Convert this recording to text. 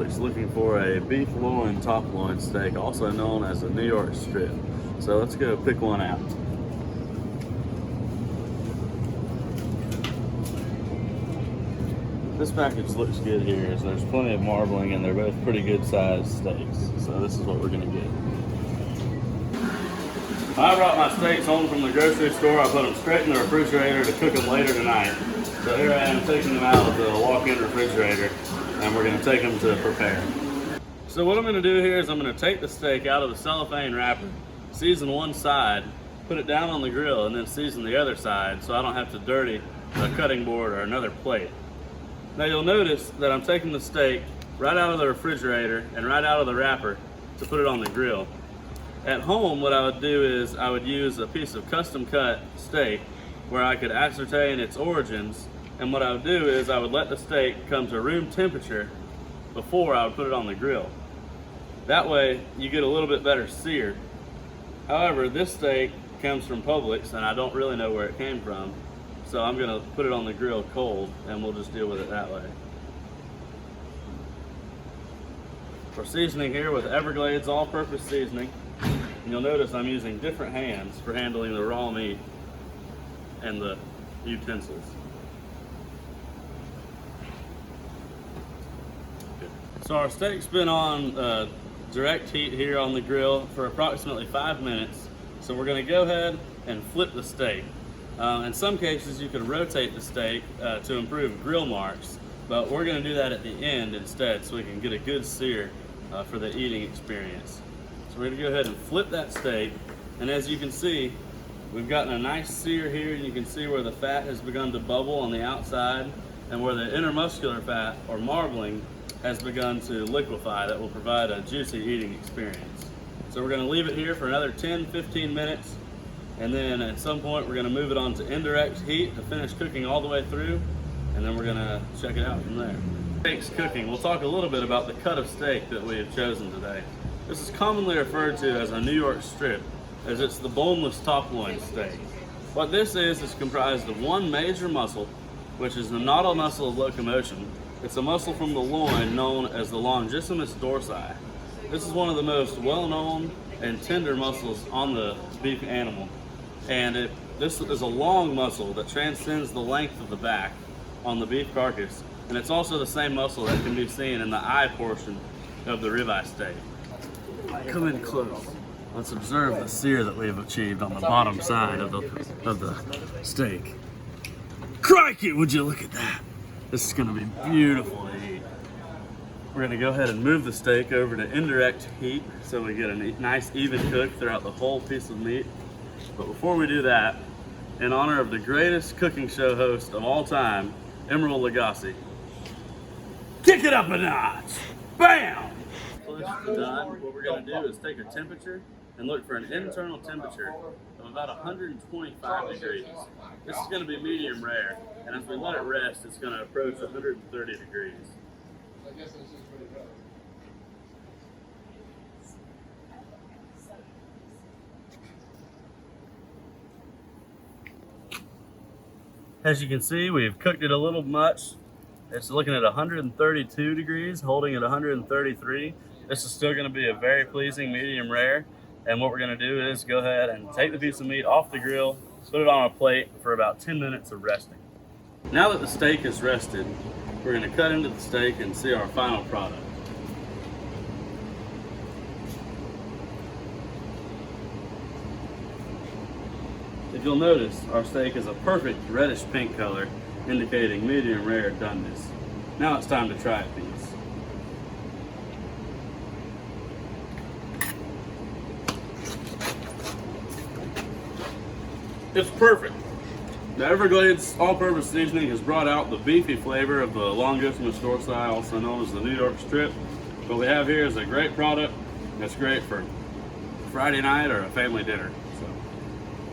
folks looking for a beef loin top loin steak, also known as a New York strip. So let's go pick one out. This package looks good here, so there's plenty of marbling and they're both pretty good sized steaks. So this is what we're gonna get. I brought my steaks home from the grocery store. I put them straight in the refrigerator to cook them later tonight. So here I am taking them out of the walk-in refrigerator and we're gonna take them to prepare. So what I'm gonna do here is I'm gonna take the steak out of the cellophane wrapper, season one side, put it down on the grill, and then season the other side so I don't have to dirty a cutting board or another plate. Now you'll notice that I'm taking the steak right out of the refrigerator and right out of the wrapper to put it on the grill. At home, what I would do is I would use a piece of custom cut steak where I could ascertain its origins, and what I would do is I would let the steak come to room temperature before I would put it on the grill. That way you get a little bit better sear. However, this steak comes from Publix and I don't really know where it came from, so I'm gonna put it on the grill cold and we'll just deal with it that way. We're seasoning here with Everglades all-purpose seasoning. And you'll notice I'm using different hands for handling the raw meat and the utensils. So our steak's been on direct heat here on the grill for approximately 5 minutes. So we're gonna go ahead and flip the steak. In some cases you can rotate the steak to improve grill marks, but we're gonna do that at the end instead so we can get a good sear for the eating experience. So we're gonna go ahead and flip that steak, and as you can see, we've gotten a nice sear here, and you can see where the fat has begun to bubble on the outside and where the intermuscular fat or marbling has begun to liquefy. That will provide a juicy eating experience. So we're gonna leave it here for another 10-15 minutes, and then at some point we're gonna move it on to indirect heat to finish cooking all the way through, and then we're gonna check it out from there. Steak's cooking. We'll talk a little bit about the cut of steak that we have chosen today. This is commonly referred to as a New York strip, as it's the boneless top loin steak. What this is comprised of one major muscle, which is the nautical muscle of locomotion. It's a muscle from the loin known as the longissimus dorsi. This is one of the most well-known and tender muscles on the beef animal. And this is a long muscle that transcends the length of the back on the beef carcass. And it's also the same muscle that can be seen in the eye portion of the ribeye steak. Come in close. Let's observe the sear that we have achieved on the bottom side of the steak. Crikey, would you look at that? This is gonna be beautiful to eat. We're gonna go ahead and move the steak over to indirect heat so we get a nice even cook throughout the whole piece of meat. But before we do that, in honor of the greatest cooking show host of all time, Emeril Lagasse, kick it up a notch! Bam! So this is done. What we're gonna do is take a temperature and look for an internal temperature of about 125 degrees. This is gonna be medium rare, and as we let it rest, it's gonna approach 130 degrees. As you can see, we've cooked it a little much. It's looking at 132 degrees, holding at 133. This is still gonna be a very pleasing medium rare. And what we're gonna do is go ahead and take the piece of meat off the grill, put it on a plate for about 10 minutes of resting. Now that the steak is rested, we're gonna cut into the steak and see our final product. If you'll notice, our steak is a perfect reddish pink color, indicating medium rare doneness. Now it's time to try a piece. It's perfect. The Everglades all-purpose seasoning has brought out the beefy flavor of the longissimus dorsi, also known as the New York strip. What we have here is a great product that's great for Friday night or a family dinner.